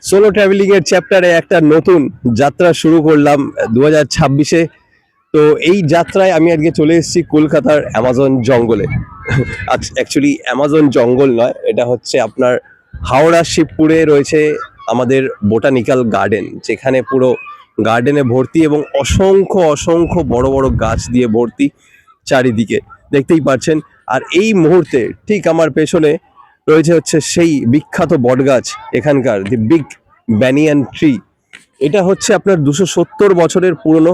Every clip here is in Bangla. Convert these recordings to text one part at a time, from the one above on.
সোলো ট্রাভেলিং এর চ্যাপ্টারে একটা নতুন যাত্রা শুরু করলাম 2026-এ। তো এই যাত্রায় আমি আজকে চলে এসেছি কলকাতার অ্যামাজন জঙ্গলে। অ্যাকচুয়ালি অ্যামাজন জঙ্গল নয়, এটা হচ্ছে আপনার হাওড়া শিবপুরে রয়েছে আমাদের বোটানিক্যাল গার্ডেন, যেখানে পুরো গার্ডেনে ভর্তি এবং অসংখ্য অসংখ্য বড় বড় গাছ দিয়ে ভর্তি চারিদিকে, দেখতেই পাচ্ছেন। আর এই মুহূর্তে ঠিক আমার পেছনে রয়েছে হচ্ছে সেই বিখ্যাত বটগাছ, এখানকার দি বিগ ব্যানিয়ান ট্রি। এটা হচ্ছে আপনার 270 বছরের পুরনো,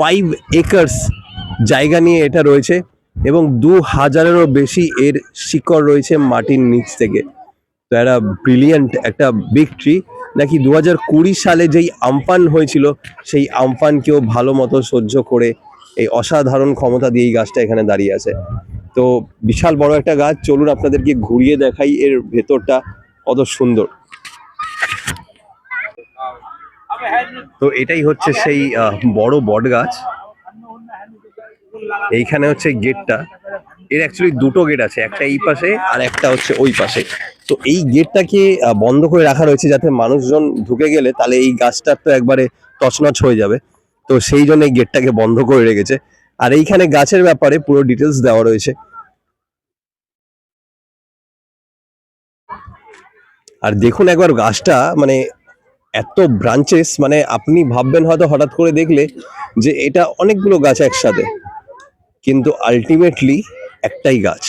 5 একর্স জায়গা নিয়ে এটা রয়েছে এবং 2000-এরও বেশি এর শিকড় রয়েছে মাটির নিচ থেকে। তো একটা ব্রিলিয়ান্ট একটা বিগ ট্রি, নাকি 2020 সালে যেই আমফান হয়েছিল সেই আমফানকেও ভালো মতো সহ্য করে এই অসাধারণ ক্ষমতা দিয়ে এই গাছটা এখানে দাঁড়িয়ে আছে। তো বিশাল বড় একটা গাছ, চলুন আপনাদেরকে ঘুরিয়ে দেখাই এর ভেতরটা কত সুন্দর। তো এটাই হচ্ছে সেই বড় বট গাছ। এইখানে হচ্ছে গেটটা, এর অ্যাকচুয়ালি দুটো গেট আছে, একটা এই পাশে আর একটা হচ্ছে ওই পাশে। তো এই গেটটাকে বন্ধ করে রাখা রয়েছে যাতে মানুষজন ঢুকে গেলে তাহলে এই গাছটার তো একবারে তছনছ হয়ে যাবে। তো সেই জন্য এই গেটটাকে বন্ধ করে রেখেছে। আর এইখানে গাছের ব্যাপারে পুরো ডিটেলস দেওয়া রয়েছে। আর দেখুন একবার গাছটা, মানে এত ব্রাঞ্চেস, মানে আপনি ভাববেন হয়তো হঠাৎ করে দেখলে যে এটা অনেকগুলো গাছ একসাথে, কিন্তু আলটিমেটলি একটাই গাছ।